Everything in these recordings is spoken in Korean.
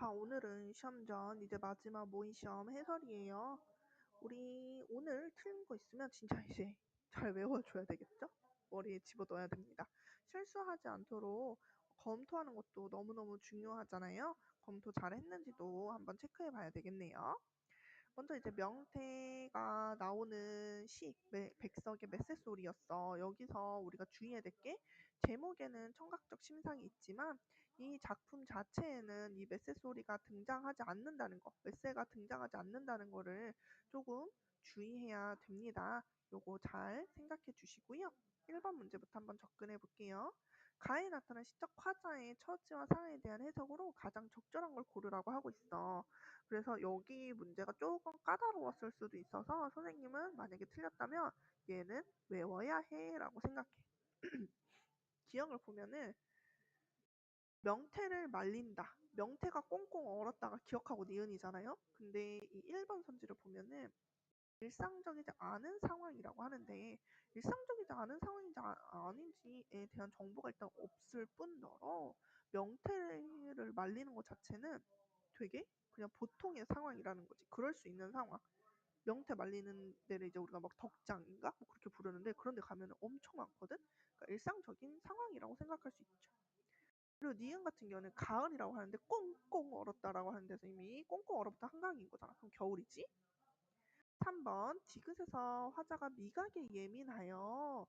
자, 오늘은 시험 전 이제 마지막 모의 시험 해설이에요. 우리 오늘 틀린 거 있으면 진짜 이제 잘 외워줘야 되겠죠? 머리에 집어넣어야 됩니다. 실수하지 않도록 검토하는 것도 너무너무 중요하잖아요. 검토 잘 했는지도 한번 체크해 봐야 되겠네요. 먼저 이제 명태가 나오는 시, 백석의 메세소리였어. 여기서 우리가 주의해야 될 게 제목에는 청각적 심상이 있지만 이 작품 자체에는 이 메세소리가 등장하지 않는다는 거, 메세가 등장하지 않는다는 거를 조금 주의해야 됩니다. 요거 잘 생각해 주시고요. 1번 문제부터 한번 접근해 볼게요. 가에 나타난 시적 화자의 처지와 상황에 대한 해석으로 가장 적절한 걸 고르라고 하고 있어. 그래서 여기 문제가 조금 까다로웠을 수도 있어서 선생님은 만약에 틀렸다면 얘는 외워야 해 라고 생각해. 기억을 보면은 명태를 말린다. 명태가 꽁꽁 얼었다가 기억하고 니은이잖아요. 근데 이 1번 선지를 보면은 일상적이지 않은 상황이라고 하는데 일상적이지 않은 상황인지 아닌지에 대한 정보가 일단 없을 뿐더러 명태를 말리는 것 자체는 되게 그냥 보통의 상황이라는 거지. 그럴 수 있는 상황. 명태 말리는 데를 이제 우리가 막 덕장인가? 뭐 그렇게 부르는데 그런 데 가면은 엄청 많거든? 그러니까 일상적인 상황이라고 생각할 수 있죠. 그리고 니은 같은 경우는 가을이라고 하는데 꽁꽁 얼었다라고 하는 데서 이미 꽁꽁 얼어부터 한강인 거잖아. 그럼 겨울이지? 3번 디귿에서 화자가 미각에 예민하여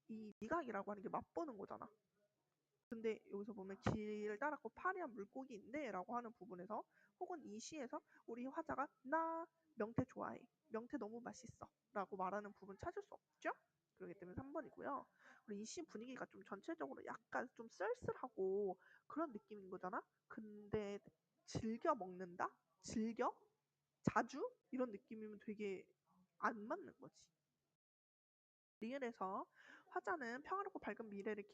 이 미각이라고 하는 게 맛보는 거잖아. 근데 여기서 보면 길을 따랐고 파리한 물고기인데 라고 하는 부분에서 혹은 이 시에서 우리 화자가 나 명태 좋아해. 명태 너무 맛있어. 라고 말하는 부분 찾을 수 없죠? 그렇기 때문에 3번이고요. 그리고 이 시 분위기가 좀 전체적으로 약간 좀 쓸쓸하고 그런 느낌인 거잖아? 근데 즐겨 먹는다? 즐겨? 자주? 이런 느낌이면 되게 안 맞는 거지. 리을에서 화자는 평화롭고 밝은 미래를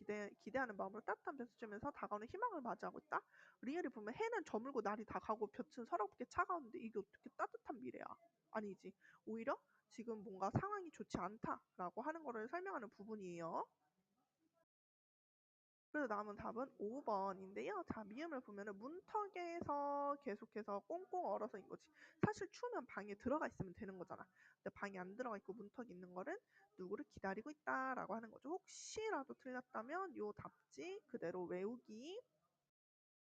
기대하는 마음으로 따뜻한 볕을 쬐면서 다가오는 희망을 맞이하고 있다. 리을이 보면 해는 저물고 날이 다 가고 볕은 서럽게 차가운데 이게 어떻게 따뜻한 미래야? 아니지. 오히려 지금 뭔가 상황이 좋지 않다라고 하는 거를 설명하는 부분이에요. 그래서 남은 답은 5번인데요. 자, 미음을 보면은 문턱에서 계속해서 꽁꽁 얼어서인 거지. 사실 추우면 방에 들어가 있으면 되는 거잖아. 근데 방에 안 들어가 있고 문턱이 있는 거는 누구를 기다리고 있다라고 하는 거죠. 혹시라도 틀렸다면 요 답지 그대로 외우기.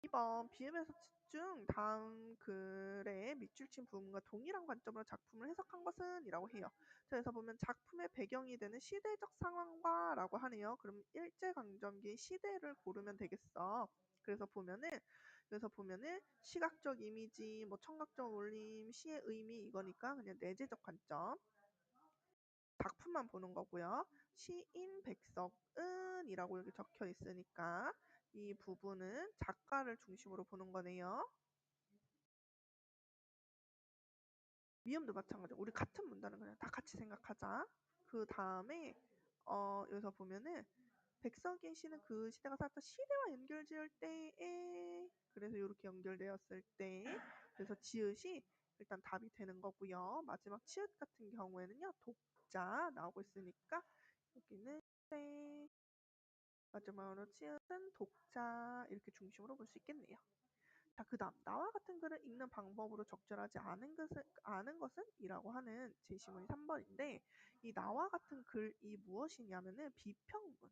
2번 비음에서 집중 다음 글의 밑줄 친 부분과 동일한 관점으로 작품을 해석한 것은 이라고 해요. 자, 여기서 보면 작품의 배경이 되는 시대적 상황과 라고 하네요. 그럼 일제강점기의 시대를 고르면 되겠어. 그래서 보면은 여기서 보면은 시각적 이미지, 뭐 청각적 울림, 시의 의미 이거니까 그냥 내재적 관점. 작품만 보는 거고요. 시인 백석은 이라고 여기 적혀 있으니까 이 부분은 작가를 중심으로 보는 거네요. 미음도 마찬가지고 우리 같은 문단은 그냥 다 같이 생각하자. 그 다음에 여기서 보면은 백석인 시는 그 시대가 살았던 시대와 연결지을 때에 그래서 이렇게 연결되었을 때 그래서 지읒이 일단 답이 되는 거고요. 마지막 치읓 같은 경우에는요. 독자 나오고 있으니까 여기는 네. 마지막으로 치읓은 독자 이렇게 중심으로 볼 수 있겠네요. 자, 그 다음 나와 같은 글을 읽는 방법으로 적절하지 않은 것은 이라고 하는 제시문이 3번인데 이 나와 같은 글이 무엇이냐면은 비평문이에요.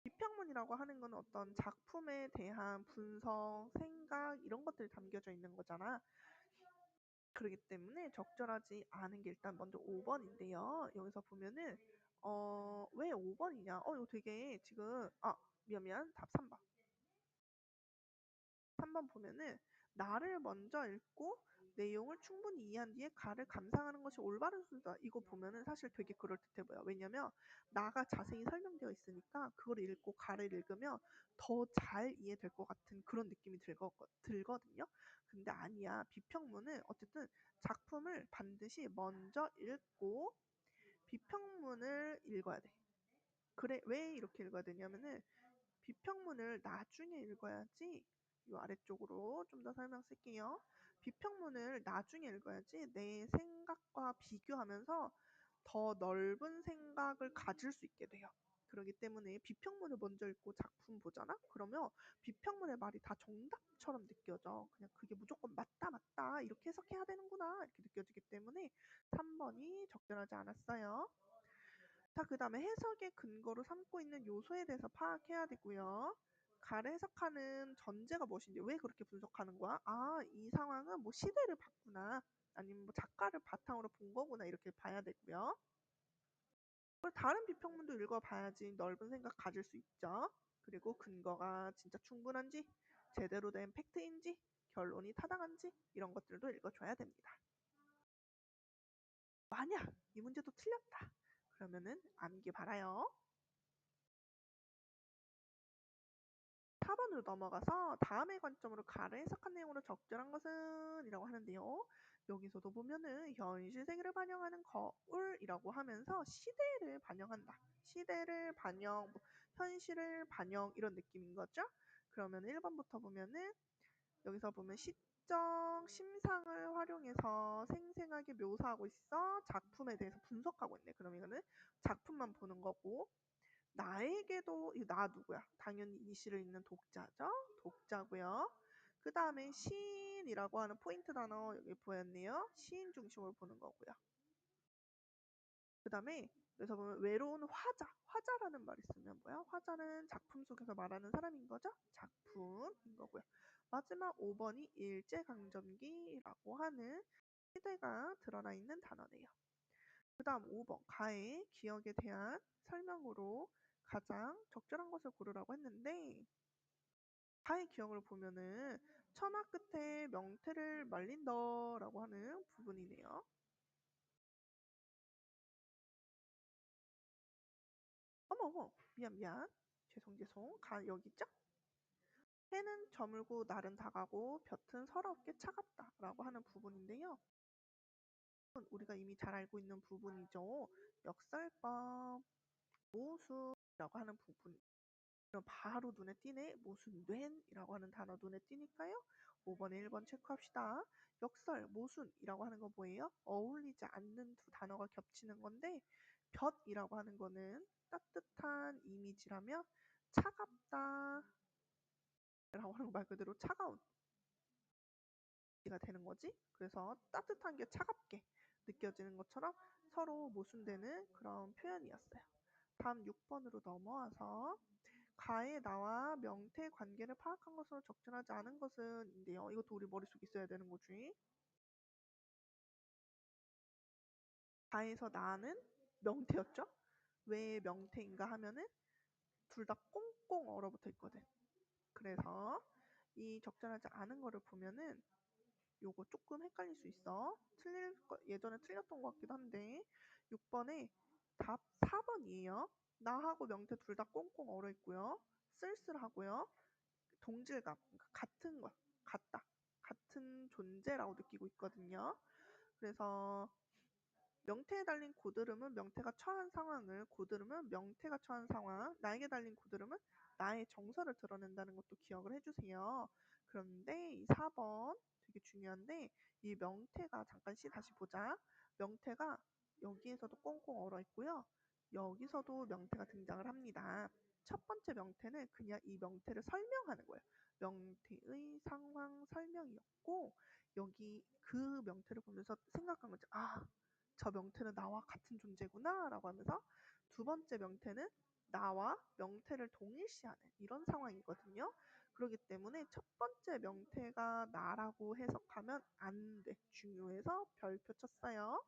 비평문이라고 하는 건 어떤 작품에 대한 분석, 생각 이런 것들이 담겨져 있는 거잖아. 그렇기 때문에 적절하지 않은 게 일단 먼저 5번인데요. 여기서 보면은 왜 5번이냐? 이거 되게 지금 미안 답 3번. 3번 보면은 나를 먼저 읽고 내용을 충분히 이해한 뒤에 가를 감상하는 것이 올바른 순서다. 이거 보면은 사실 되게 그럴듯해 보여. 왜냐면 나가 자세히 설명되어 있으니까 그걸 읽고 가를 읽으면 더 잘 이해될 것 같은 그런 느낌이 들거든요. 근데 아니야. 비평문은 어쨌든 작품을 반드시 먼저 읽고 비평문을 읽어야 돼. 그래, 왜 이렇게 읽어야 되냐면은 비평문을 나중에 읽어야지 이 아래쪽으로 좀 더 설명 쓸게요. 비평문을 나중에 읽어야지 내 생각과 비교하면서 더 넓은 생각을 가질 수 있게 돼요. 그러기 때문에 비평문을 먼저 읽고 작품 보잖아? 그러면 비평문의 말이 다 정답처럼 느껴져. 그냥 그게 무조건 맞다, 맞다. 이렇게 해석해야 되는구나. 이렇게 느껴지기 때문에 3번이 적절하지 않았어요. 자, 그 다음에 해석의 근거로 삼고 있는 요소에 대해서 파악해야 되고요. 가를 해석하는 전제가 무엇인지, 왜 그렇게 분석하는 거야? 아, 이 상황은 뭐 시대를 봤구나. 아니면 뭐 작가를 바탕으로 본 거구나. 이렇게 봐야 되고요. 다른 비평문도 읽어봐야지 넓은 생각 가질 수 있죠. 그리고 근거가 진짜 충분한지, 제대로 된 팩트인지, 결론이 타당한지 이런 것들도 읽어줘야 됩니다. 만약 이 문제도 틀렸다. 그러면은 암기 바라요. 4번으로 넘어가서 다음의 관점으로 가를 해석한 내용으로 적절한 것은 이라고 하는데요. 여기서도 보면은 현실 세계를 반영하는 거울이라고 하면서 시대를 반영한다. 시대를 반영, 뭐 현실을 반영 이런 느낌인 거죠. 그러면 1번부터 보면은 여기서 보면 시적 심상을 활용해서 생생하게 묘사하고 있어. 작품에 대해서 분석하고 있네. 그럼 이거는 작품만 보는 거고, 나에게도, 이거 나 누구야? 당연히 이 시를 읽는 독자죠. 독자고요. 그 다음에 시인이라고 하는 포인트 단어 여기 보였네요. 시인 중심으로 보는 거고요. 그 다음에 여기서 보면 외로운 화자. 화자라는 말이 있으면 뭐야? 화자는 작품 속에서 말하는 사람인 거죠? 작품인 거고요. 마지막 5번이 일제강점기라고 하는 시대가 드러나 있는 단어네요. 그 다음 5번 가의 기억에 대한 설명으로 가장 적절한 것을 고르라고 했는데, 가의 기억을 보면은 천하 끝에 명태를 말린다라고 하는 부분이네요. 어머 미안 죄송 가 여기 있죠? 해는 저물고 날은 다가고 볕은 서럽게 차갑다라고 하는 부분인데요. 우리가 이미 잘 알고 있는 부분이죠. 역설법 모수라고 하는 부분. 그럼 바로 눈에 띄네. 모순된이라고 하는 단어 눈에 띄니까요. 5번에 1번 체크합시다. 역설, 모순이라고 하는 거 뭐예요? 어울리지 않는 두 단어가 겹치는 건데, 볕이라고 하는 거는 따뜻한 이미지라면 차갑다 라고 하는 거 말 그대로 차가운 가 되는 거지. 그래서 따뜻한 게 차갑게 느껴지는 것처럼 서로 모순되는 그런 표현이었어요. 다음 6번으로 넘어와서 가의 나와 명태의 관계를 파악한 것으로 적절하지 않은 것은 인데요. 이것도 우리 머릿속에 있어야 되는 거지. 가에서 나는 명태였죠? 왜 명태인가 하면은 둘 다 꽁꽁 얼어붙어 있거든. 그래서 이 적절하지 않은 거를 보면은 요거 조금 헷갈릴 수 있어. 예전에 틀렸던 것 같기도 한데 6번에 답 4번이에요. 나하고 명태 둘 다 꽁꽁 얼어 있고요. 쓸쓸하고요. 동질감, 그러니까 같은 거, 같다. 같은 존재라고 느끼고 있거든요. 그래서 명태에 달린 고드름은 명태가 처한 상황을, 고드름은 명태가 처한 상황, 나에게 달린 고드름은 나의 정서를 드러낸다는 것도 기억을 해주세요. 그런데 이 4번 되게 중요한데, 이 명태가 잠깐 다시 보자. 명태가 여기에서도 꽁꽁 얼어 있고요. 여기서도 명태가 등장을 합니다. 첫 번째 명태는 그냥 이 명태를 설명하는 거예요. 명태의 상황 설명이었고, 여기 그 명태를 보면서 생각한 거죠. 아, 저 명태는 나와 같은 존재구나 라고 하면서 두 번째 명태는 나와 명태를 동일시하는 이런 상황이거든요. 그렇기 때문에 첫 번째 명태가 나라고 해석하면 안 돼. 중요해서 별표 쳤어요.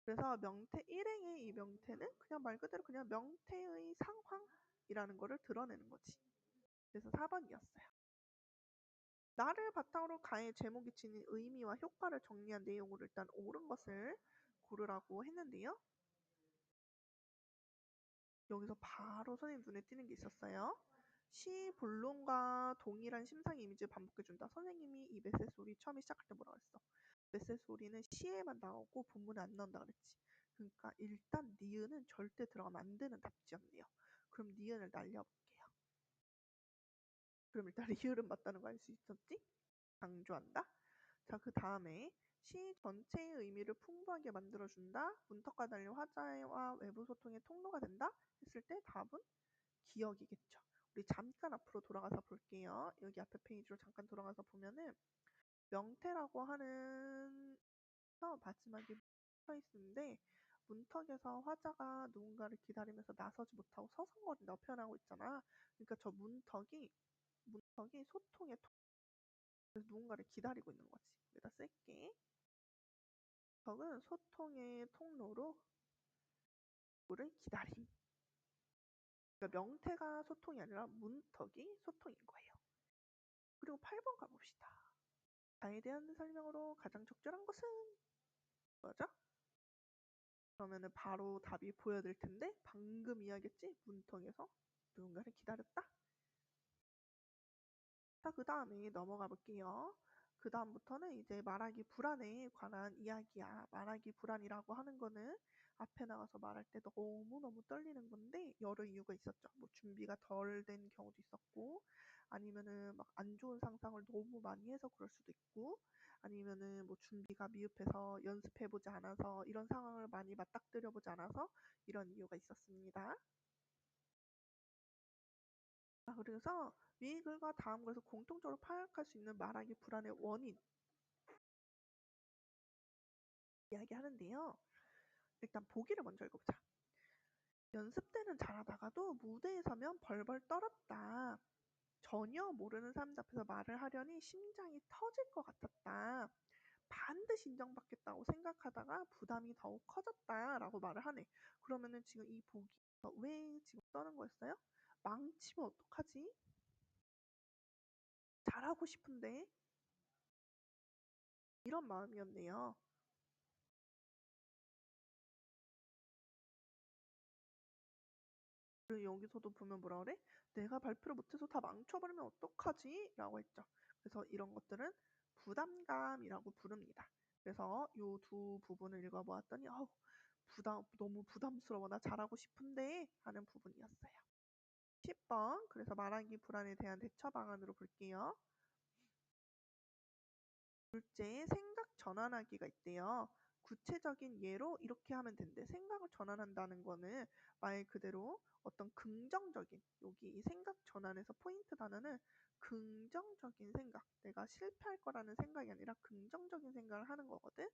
그래서 명태 1행의 이 명태는 그냥 말 그대로 그냥 명태의 상황이라는 거를 드러내는 거지. 그래서 4번이었어요. 나를 바탕으로 가의 제목이 지닌 의미와 효과를 정리한 내용으로 일단 옳은 것을 고르라고 했는데요. 여기서 바로 선생님 눈에 띄는 게 있었어요. 시 본론과 동일한 심상 이미지를 반복해준다. 선생님이 이 메세소리 처음에 시작할 때 뭐라고 했어? 메세소리는 시에만 나오고 본문에 안 나온다 그랬지. 그러니까 일단 니은은 절대 들어가면 안 되는 답지였네요. 그럼 니은을 날려볼게요. 그럼 일단 리을은 맞다는 거 알 수 있었지? 강조한다. 자, 그 다음에 시 전체의 의미를 풍부하게 만들어준다. 문턱과 달리 화자와 외부 소통의 통로가 된다. 했을 때 답은 기억이겠죠. 우리 잠깐 앞으로 돌아가서 볼게요. 여기 앞에 페이지로 잠깐 돌아가서 보면은 명태라고 하는 마지막에 서 있는데 문턱에서 화자가 누군가를 기다리면서 나서지 못하고 서성거린다고 표현하고 있잖아. 그러니까 저 문턱이 소통의 그래서 누군가를 기다리고 있는 거지. 여기다 쓸게. 문턱은 소통의 통로로 누구를 기다림. 그러니까 명태가 소통이 아니라 문턱이 소통인 거예요. 그리고 8번 가봅시다. 자에 대한 설명으로 가장 적절한 것은 뭐죠? 그러면은 바로 답이 보여질 텐데 방금 이야기했지? 문턱에서 누군가를 기다렸다. 자, 그 다음에 넘어가 볼게요. 그 다음부터는 이제 말하기 불안에 관한 이야기야. 말하기 불안이라고 하는 거는 앞에 나가서 말할 때 너무너무 떨리는 건데 여러 이유가 있었죠. 뭐 준비가 덜 된 경우도 있었고 아니면은 막 안 좋은 상상을 너무 많이 해서 그럴 수도 있고 아니면은 뭐 준비가 미흡해서 연습해보지 않아서 이런 상황을 많이 맞닥뜨려보지 않아서 이런 이유가 있었습니다. 그래서 위 글과 다음 글에서 공통적으로 파악할 수 있는 말하기 불안의 원인 이야기하는데요. 일단 보기를 먼저 읽어보자. 연습 때는 잘하다가도 무대에 서면 벌벌 떨었다. 전혀 모르는 사람 앞에서 말을 하려니 심장이 터질 것 같았다. 반드시 인정받겠다고 생각하다가 부담이 더욱 커졌다라고 말을 하네. 그러면은 지금 이 보기 왜 지금 떠는 거였어요? 망치면 어떡하지? 잘하고 싶은데 이런 마음이었네요. 그리고 여기서도 보면 뭐라 그래? 내가 발표를 못해서 다 망쳐버리면 어떡하지? 라고 했죠. 그래서 이런 것들은 부담감이라고 부릅니다. 그래서 이 두 부분을 읽어보았더니 너무 부담스러워. 나 잘하고 싶은데 하는 부분이었어요. 10번 그래서 말하기 불안에 대한 대처 방안으로 볼게요. 둘째, 생각 전환하기가 있대요. 구체적인 예로 이렇게 하면 된대. 생각을 전환한다는 거는 말 그대로 어떤 긍정적인, 여기 이 생각 전환에서 포인트 단어는 긍정적인 생각, 내가 실패할 거라는 생각이 아니라 긍정적인 생각을 하는 거거든.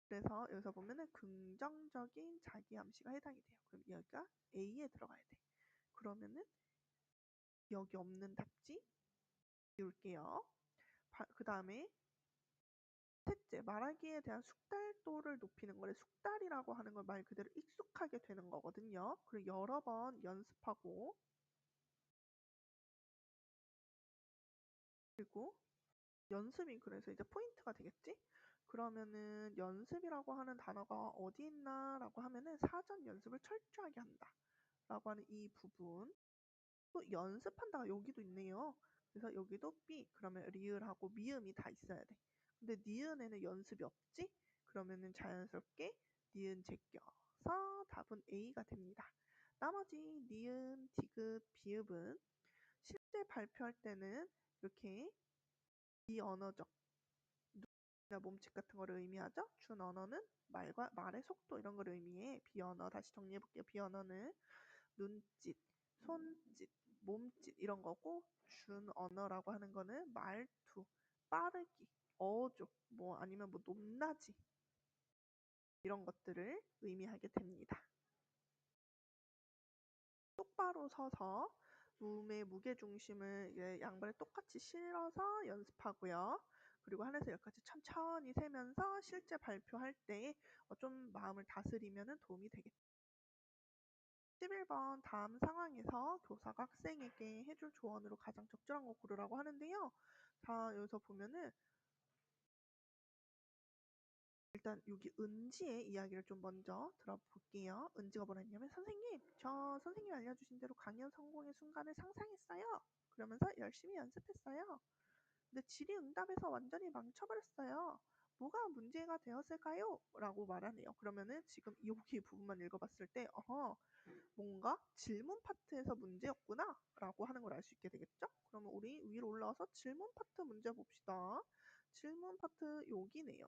그래서 여기서 보면은 긍정적인 자기 암시가 해당이 돼요. 그럼 여기가 A에 들어가야 돼. 그러면은 여기 없는 답지 띄울게요. 그 다음에 셋째, 말하기에 대한 숙달도를 높이는 거래. 숙달이라고 하는 건 말 그대로 익숙하게 되는 거거든요. 그리고 여러 번 연습하고 그리고 연습이 그래서 이제 포인트가 되겠지? 그러면은 연습이라고 하는 단어가 어디 있나라고 하면은 사전 연습을 철저하게 한다 라고 하는 이 부분. 또 연습한다가 여기도 있네요. 그래서 여기도 B 그러면 리을하고 미음이 다 있어야 돼. 근데 니은에는 연습이 없지? 그러면은 자연스럽게 니은 제껴서 답은 A가 됩니다. 나머지 니은, 디귿, 비읍은 실제 발표할 때는 이렇게 비언어적 몸짓 같은 거를 의미하죠. 준 언어는 말의 속도 이런 걸 의미해. 비언어 다시 정리해볼게요. 비언어는 눈짓, 손짓, 몸짓 이런 거고 준 언어라고 하는 거는 말투, 빠르기, 어조, 뭐 아니면 뭐 높낮이 이런 것들을 의미하게 됩니다. 똑바로 서서 몸의 무게중심을 양발에 똑같이 실어서 연습하고요. 그리고 하나에서 열까지 천천히 세면서 실제 발표할 때 좀 마음을 다스리면 도움이 되겠죠. 11번 다음 상황에서 교사가 학생에게 해줄 조언으로 가장 적절한 거 고르라고 하는데요. 자, 여기서 보면은 일단 여기 은지의 이야기를 좀 먼저 들어볼게요. 은지가 뭐라 했냐면 선생님, 저 선생님이 알려주신 대로 강연 성공의 순간을 상상했어요. 그러면서 열심히 연습했어요. 근데 질의응답에서 완전히 망쳐버렸어요. 뭐가 문제가 되었을까요? 라고 말하네요. 그러면은 지금 여기 부분만 읽어봤을 때 뭔가 질문 파트에서 문제였구나 라고 하는 걸 알 수 있게 되겠죠? 그러면 우리 위로 올라와서 질문 파트 문제 봅시다. 질문 파트 여기네요.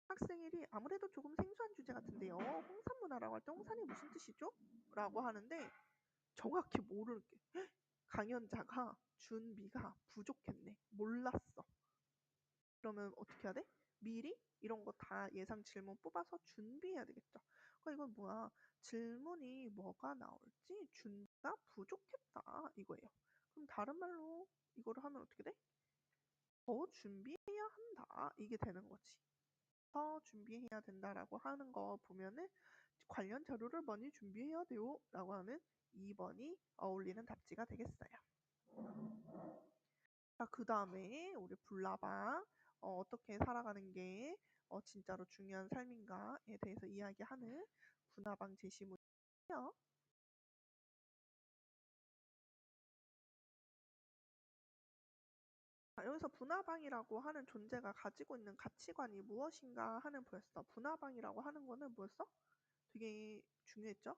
학생 1이 아무래도 조금 생소한 주제 같은데요. 홍산문화라고 할 때 홍산이 무슨 뜻이죠? 라고 하는데 정확히 모르는 게 강연자가 준비가 부족했네. 몰랐어. 그러면 어떻게 해야 돼? 미리 이런 거 다 예상 질문 뽑아서 준비해야 되겠죠. 그러니까 이건 뭐야? 질문이 뭐가 나올지 준비가 부족했다 이거예요. 그럼 다른 말로 이거를 하면 어떻게 돼? 더 준비해야 한다 이게 되는 거지. 더 준비해야 된다라고 하는 거 보면은 관련 자료를 많이 준비해야 돼요 라고 하는 2번이 어울리는 답지가 되겠어요. 자, 그 다음에 우리 불나방 어떻게 살아가는 게 진짜로 중요한 삶인가에 대해서 이야기하는 분화방 제시문이요. 여기서 분화방이라고 하는 존재가 가지고 있는 가치관이 무엇인가 하는 보였어. 분화방이라고 하는 거는 뭐였어? 되게 중요했죠?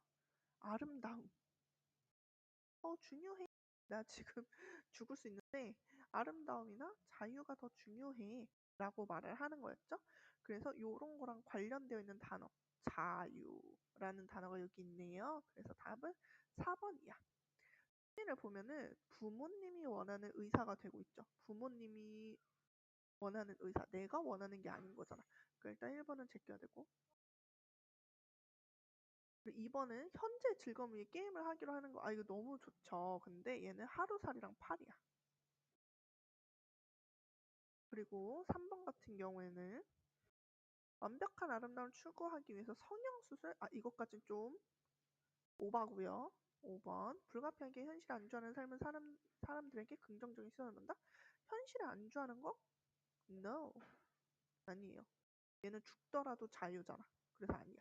아름다움. 중요해. 나 지금 죽을 수 있는데 아름다움이나 자유가 더 중요해 라고 말을 하는 거였죠. 그래서 이런 거랑 관련되어 있는 단어 자유라는 단어가 여기 있네요. 그래서 답은 4번이야. 를 보면은 부모님이 원하는 의사가 되고 있죠. 부모님이 원하는 의사, 내가 원하는 게 아닌 거잖아. 그러니까 일단 1번은 제껴야 되고 2번은 현재 즐거움 위해 게임을 하기로 하는 거. 이거 너무 좋죠. 근데 얘는 하루살이랑 팔이야. 그리고 3번 같은 경우에는 완벽한 아름다움을 추구하기 위해서 성형수술? 이것까진 좀 오바고요. 5번 불가피하게 현실에 안주하는 삶은 사람들에게 긍정적인 시선을 받는다? 현실에 안주하는 거? No. 아니에요. 얘는 죽더라도 자유잖아. 그래서 아니야.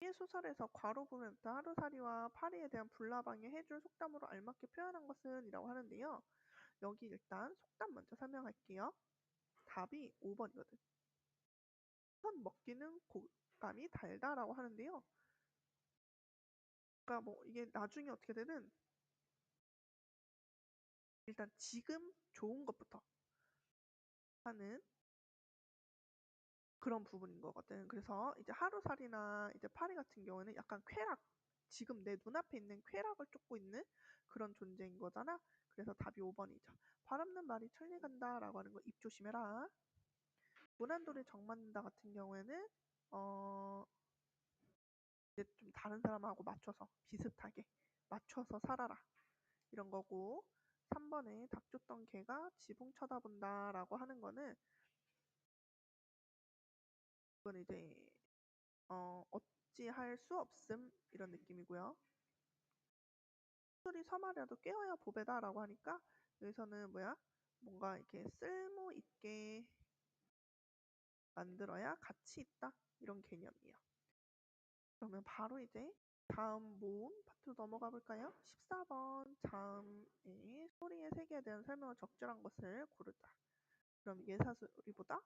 이 소설에서 괄호 부분부터 하루살이와 파리에 대한 불나방에 해줄 속담으로 알맞게 표현한 것은 이라고 하는데요. 여기 일단 속담 먼저 설명할게요. 답이 5번이거든. 선 먹기는 곶감이 달다라고 하는데요. 그러니까 뭐 이게 나중에 어떻게 되든 일단 지금 좋은 것부터 하는 그런 부분인 거거든. 그래서 이제 하루살이나 이제 파리 같은 경우에는 약간 쾌락, 지금 내 눈앞에 있는 쾌락을 쫓고 있는 그런 존재인 거잖아. 그래서 답이 5번이죠. 바람는 말이 천리 간다라고 하는 거 입 조심해라. 무난돌이 정맞는다 같은 경우에는 이제 좀 다른 사람하고 맞춰서 비슷하게 맞춰서 살아라 이런 거고 3번에 닭 쫓던 개가 지붕 쳐다본다 라고 하는 거는 이건 이제 어찌할 수 없음 이런 느낌이고요. 술이 서말이라도 깨어야 보배다 라고 하니까 여기서는 뭐야? 뭔가 이렇게 쓸모 있게 만들어야 가치 있다 이런 개념이에요. 그러면 바로 이제 다음 모음 파트로 넘어가 볼까요? 14번 다음에 소리의 세계에 대한 설명을 적절한 것을 고르다. 그럼 예사소리보다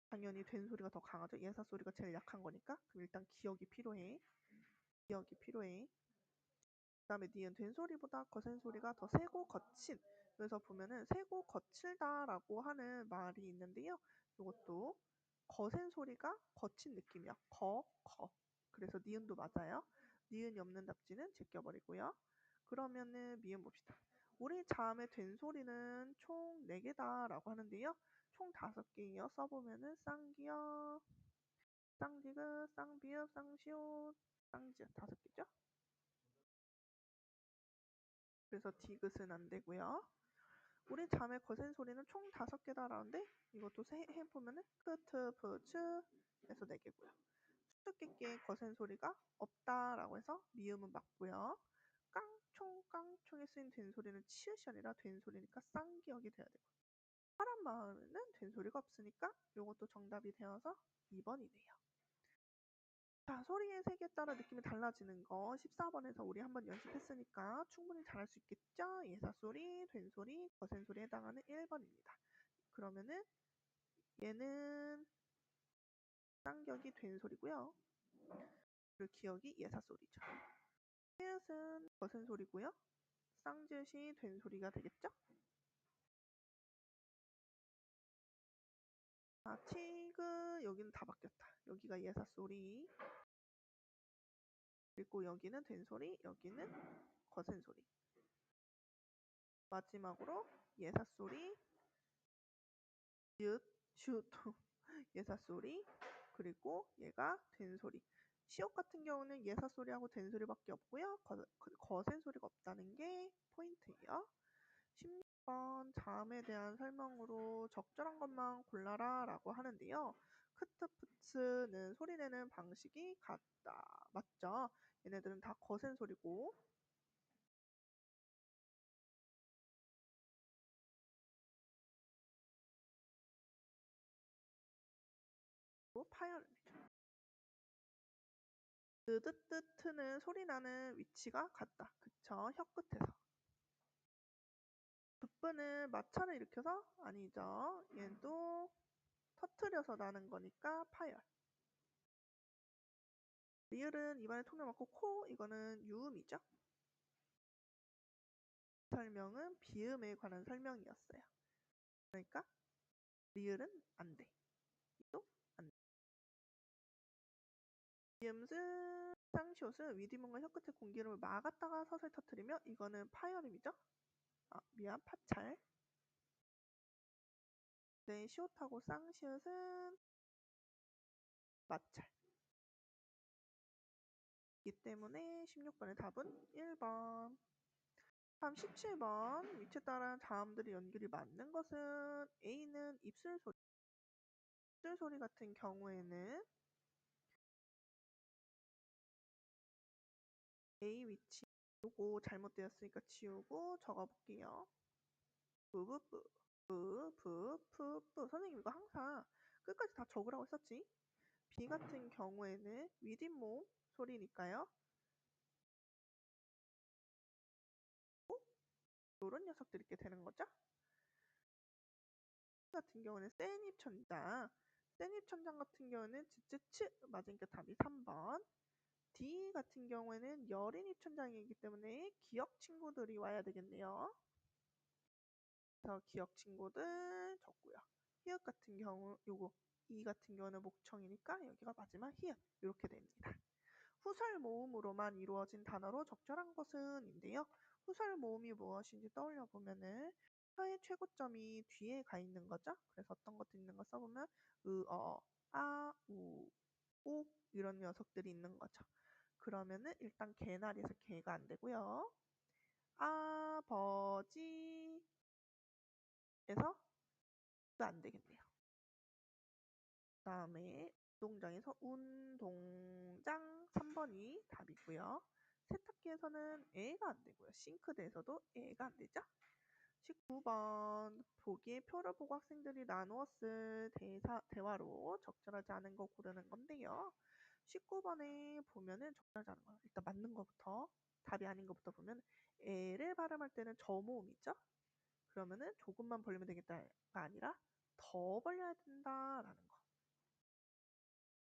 당연히 된 소리가 더 강하죠. 예사소리가 제일 약한 거니까. 그럼 일단 기억이 필요해. 기억이 필요해. 그 다음에 니은 된 소리보다 거센 소리가 더 세고 거친. 그래서 보면은 세고 거칠다라고 하는 말이 있는데요. 이것도 거센 소리가 거친 느낌이야. 거. 그래서 니은도 맞아요. 니은이 없는 답지는 제껴버리고요. 그러면은 미음 봅시다. 우리 자음의 된 소리는 총 4개다라고 하는데요. 총 5개예요. 써보면은 쌍기역, 쌍디귿, 쌍비읍, 쌍시옷, 쌍지읒 5개죠. 그래서 디귿은 안 되고요. 우리 자음의 거센 소리는 총 5개다라는데 이것도 해보면은 크트, 프츠 해서 4개고요. 수수께끼의 거센 소리가 없다라고 해서 미음은 맞고요. 깡총에 쓰인 된 소리는 치읓이 아니라 된 소리니까 쌍기역이 돼야 되고 사람 마음에는 된 소리가 없으니까 이것도 정답이 되어서 2번이네요. 자, 소리의 색에 따라 느낌이 달라지는 거 14번에서 우리 한번 연습했으니까 충분히 잘할 수 있겠죠? 예사소리, 된소리, 거센소리에 해당하는 1번입니다. 그러면은 얘는 쌍격이 된소리고요. 그리고 기억이 예사소리죠. 치읓은 거센소리고요. 쌍지읒이 된소리가 되겠죠? 여기는 다 바뀌었다. 여기가 예사소리. 그리고 여기는 된소리, 여기는 거센소리. 마지막으로 예사소리, 읒, 슛, 예사소리, 그리고 얘가 된소리. 시옷 같은 경우는 예사소리하고 된소리밖에 없고요. 거센소리가 없다는 게 포인트예요. 16번 자음에 대한 설명으로 적절한 것만 골라라 라고 하는데요. 크트푸츠는 소리내는 방식이 같다. 맞죠? 얘네들은 다 거센소리고 파열음이죠. 느드뜨트는 소리나는 위치가 같다. 그쵸? 혀 끝에서. 붓부는 마찰을 일으켜서 아니죠. 얘도 터트려서 나는 거니까 파열. 리을은 입안에 통을 맞고 코, 이거는 유음이죠. 설명은 비음에 관한 설명이었어요. 그러니까 리을은 안 돼. 또 안 돼. 비음은 쌍시옷은 위뒷문과 혀끝에 공기를 막았다가 서서히 터트리며 이거는 파열음이죠. 아, 미안, 파찰. 네, 시옷하고 쌍시옷은 마찰. 이 때문에 16번의 답은 1번. 다음 17번. 위치에 따라 자음들의 연결이 맞는 것은 A는 입술 소리. 입술 소리 같은 경우에는 A 위치 요거 잘못되었으니까 지우고 적어볼게요. 부부부 부부부 선생님 이거 항상 끝까지 다 적으라고 했었지. B 같은 경우에는 윗잇몸 소리니까요. 요런 녀석들이 있게 되는 거죠. 같은 경우는 센 입천장. 센 입천장 같은 경우는 츠츠츠 맞으니까 답이 3번. D 같은 경우에는 여린 입천장이기 때문에 기억 친구들이 와야 되겠네요. 그래서 기억 친구들 적고요. 히읗 같은 경우 요거 이 같은 경우는 목청이니까 여기가 마지막 히읗 이렇게 됩니다. 후설 모음으로만 이루어진 단어로 적절한 것은 인데요. 후설 모음이 무엇인지 떠올려 보면은 혀의 최고점이 뒤에 가 있는 거죠. 그래서 어떤 것도 있는 거 써보면 으어, 아, 우, 오 이런 녀석들이 있는 거죠. 그러면은 일단 개나리에서 개가 안 되고요. 아버지에서 안 되겠네요. 다음에 운동장에서 운동장 3번이 답이고요. 세탁기에서는 애가 안 되고요. 싱크대에서도 애가 안 되죠. 19번 보기에 표를 보고 학생들이 나누어 쓸 대화로 적절하지 않은 거 고르는 건데요. 19번에 보면은 적절하지 않은 거 일단 맞는 거부터 답이 아닌 거부터 보면 애를 발음할 때는 저모음이죠. 그러면은 조금만 벌리면 되겠다가 아니라 더 벌려야 된다라는 거.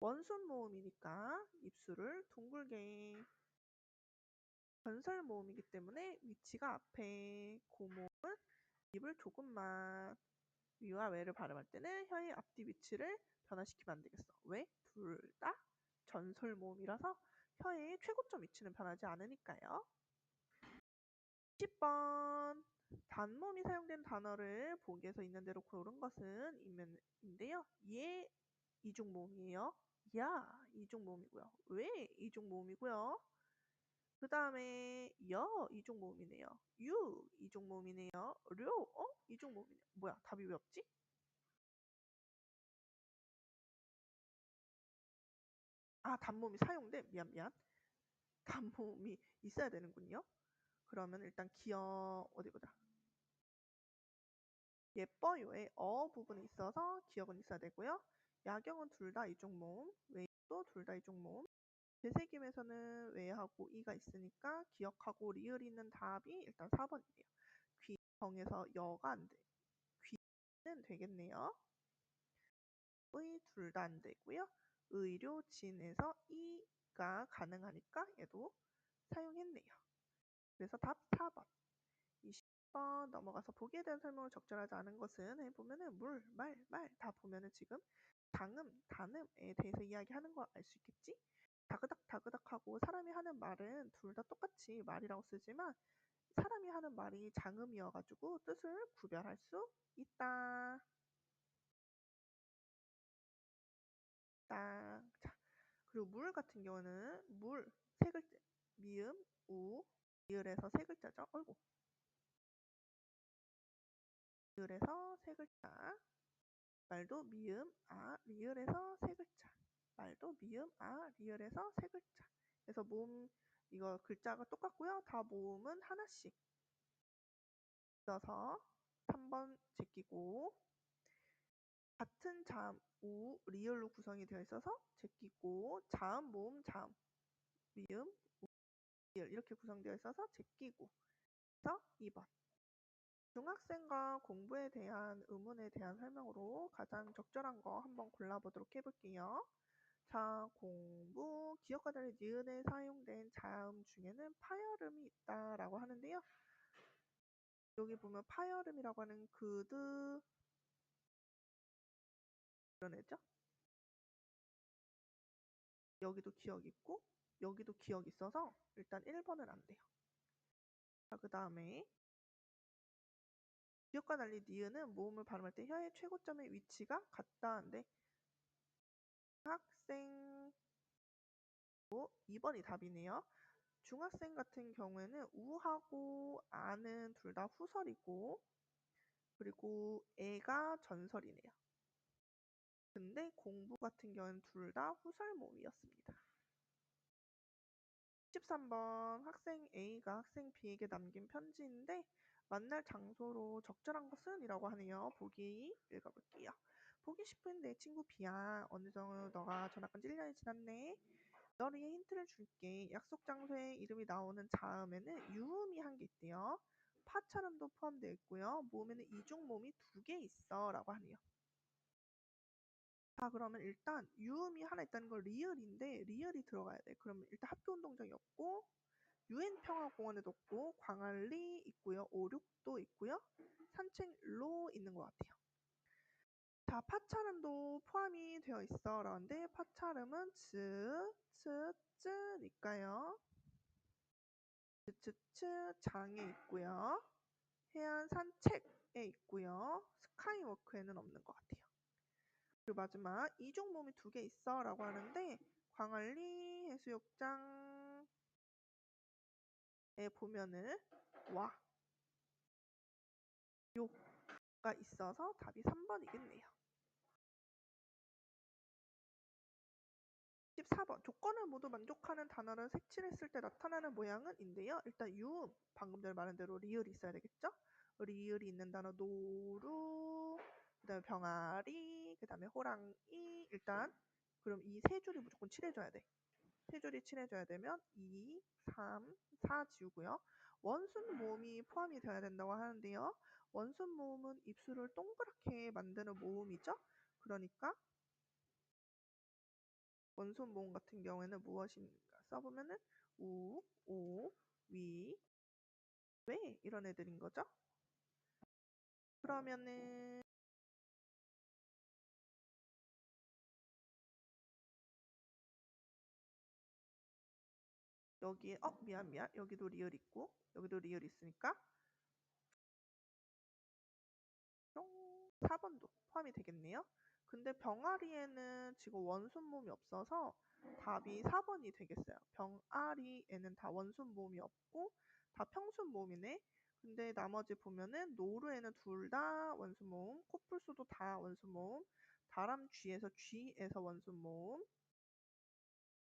원순 모음이니까 입술을 둥글게. 건설 모음이기 때문에 위치가 앞에 고모음은 입을 조금만 위와 외를 발음할 때는 혀의 앞뒤 위치를 변화시키면 안 되겠어. 왜? 둘 다 전설 모음이라서 혀의 최고점 위치는 변하지 않으니까요. 10번 단모음이 사용된 단어를 보기에서 있는 대로 고른 것은 인데요. 예 이중 모음이에요. 야 이중 모음이고요. 왜 이중 모음이고요. 그 다음에 여 이중 모음이네요. 유 이중 모음이네요. 료 이중 모음이네요. 뭐야 답이 왜 없지? 아 단모음이 사용돼? 미안. 단모음이 있어야 되는군요. 그러면 일단 기억 어디 보자. 예뻐요의 어 부분이 있어서 기억은 있어야 되고요. 야경은 둘 다 이중 모음, 외도 둘 다 이중 모음. 되새김에서는 외하고 이가 있으니까 기억하고 리을 있는 답이 일단 4번이에요. 귀정에서 여가 안 돼. 귀는 되겠네요. 의 둘 다 안 되고요. 의료진에서 이가 가능하니까 얘도 사용했네요. 그래서 답 4번. 20번 넘어가서 보기에 대한 설명을 적절하지 않은 것은 해보면은 물, 말 다 보면은 지금 단음에 대해서 이야기하는 걸 알 수 있겠지? 다그닥 다그닥하고 사람이 하는 말은 둘 다 똑같이 말이라고 쓰지만 사람이 하는 말이 장음이어가지고 뜻을 구별할 수 있다. 자, 그리고 물 같은 경우는 물 세 글자 미음, 우, 리을에서 세 글자죠. 어이구. 리을에서 세 글자. 말도 미음, 아, 리을에서 세 글자. 말도 미음, 아, 리을에서 세 글자. 그래서 모음 이거 글자가 똑같고요. 다 모음은 하나씩 써서 3번 제끼고 같은 자음, 우, 리을로 구성이 되어 있어서 제끼고 자음, 모음, 자음, 미음, 리을 이렇게 구성되어 있어서 제끼고 그래서 2번 중학생과 공부에 대한 의문에 대한 설명으로 가장 적절한 거 한번 골라보도록 해볼게요. 자, 공부, 기억과 달리 니은에 사용된 자음 중에는 파열음이 있다라고 하는데요. 여기 보면 파열음이라고 하는 그드 이런 애죠. 여기도 기억 있고 여기도 기억 있어서 일단 1번은 안 돼요. 자, 그 다음에 기억과 달리 니은은 모음을 발음할 때 혀의 최고점의 위치가 같다는데 학생 2번이 답이네요. 중학생 같은 경우에는 우하고 아는 둘 다 후설이고 그리고 애가 전설이네요. 근데 공부 같은 경우는 둘 다 후설 모음이었습니다. 13번 학생 A가 학생 B에게 남긴 편지인데 만날 장소로 적절한 것은? 이라고 하네요. 보기 읽어볼게요. 보기 싶은 내 친구 B야. 어느 정도 너가 전학간 1년이 지났네. 너를 위해 힌트를 줄게. 약속 장소에 이름이 나오는 자음에는 유음이 한 개 있대요. 파처럼도 포함되어 있고요. 모음에는 이중 모음이 2개 있어 라고 하네요. 자, 그러면 일단 유음이 하나 있다는 건 리을인데 리을이 들어가야 돼. 그러면 일단 학교운동장이 없고 유엔평화공원에도 없고 광안리 있고요. 오륙도 있고요. 산책로 있는 것 같아요. 자, 파차름도 포함이 되어 있어 라는데 파차름은 츠니까요. 장에 있고요. 해안 산책에 있고요. 스카이워크에는 없는 것 같아요. 그리고 마지막 이중 몸이 2개 있어 라고 하는데 광안리 해수욕장에 보면은 와 요가 있어서 답이 3번이겠네요. 14번 조건을 모두 만족하는 단어를 색칠했을 때 나타나는 모양은 인데요. 일단 유음 방금 전에 말한 대로 리을이 있어야 되겠죠. 리을이 있는 단어 노루 그 다음에 병아리 그 다음에 호랑이 일단 그럼 이 세 줄이 무조건 칠해줘야 돼. 세 줄이 칠해줘야 되면 2, 3, 4 지우고요. 원순 모음이 포함이 되어야 된다고 하는데요. 원순 모음은 입술을 동그랗게 만드는 모음이죠. 그러니까 원순 모음 같은 경우에는 무엇인가 써보면은 우, 오, 위, 왜 이런 애들인 거죠. 그러면은 여기에 미안 여기도 리을 있고 여기도 리을 있으니까 4번도 포함이 되겠네요. 근데 병아리에는 지금 원순 모음이 없어서 답이 4번이 되겠어요. 병아리에는 다 원순 모음이 없고 다 평순 모음이네. 근데 나머지 보면은 노루에는 둘 다 원순 모음, 코뿔소도 다 원순 모음, 다람쥐에서 쥐에서 원순 모음,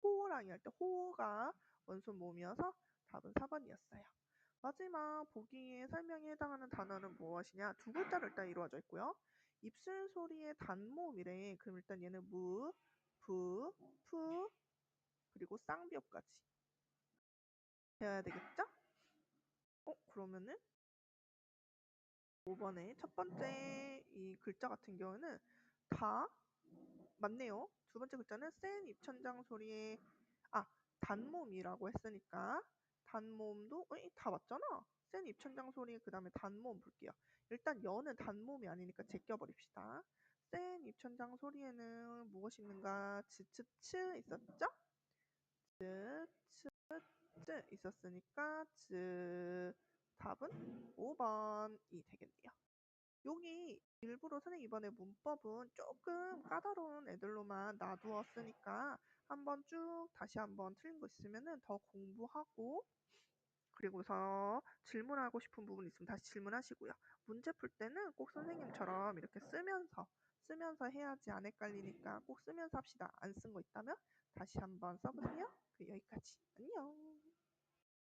호랑이 할 때 호가 원순 모음이어서 답은 4번이었어요. 마지막 보기의 설명에 해당하는 단어는 무엇이냐? 두 글자로 일단 이루어져 있고요. 입술 소리의 단모음이래. 그럼 일단 얘는 무, 부, 푸, 그리고 쌍비읍까지 되어야 되겠죠? 그러면은 5번에 첫 번째 이 글자 같은 경우는 다 맞네요. 두 번째 글자는 센 입천장 소리의 단모음이라고 했으니까 단모음도 다 맞잖아. 센 입천장 소리 그 다음에 단모음 볼게요. 일단 여는 단모음이 아니니까 제껴버립시다. 센 입천장 소리에는 무엇이 있는가? 츠츠츠 있었죠? 쯔 있었으니까 답은 5번이 되겠네요. 여기 일부러 선생님 이번에 문법은 조금 까다로운 애들로만 놔두었으니까 한번 쭉 다시 한번 틀린 거 있으면은 더 공부하고 그리고서 질문하고 싶은 부분 있으면 다시 질문하시고요. 문제 풀 때는 꼭 선생님처럼 이렇게 쓰면서 해야지 안 헷갈리니까 꼭 쓰면서 합시다. 안 쓴 거 있다면 다시 한번 써보세요. 여기까지. 안녕.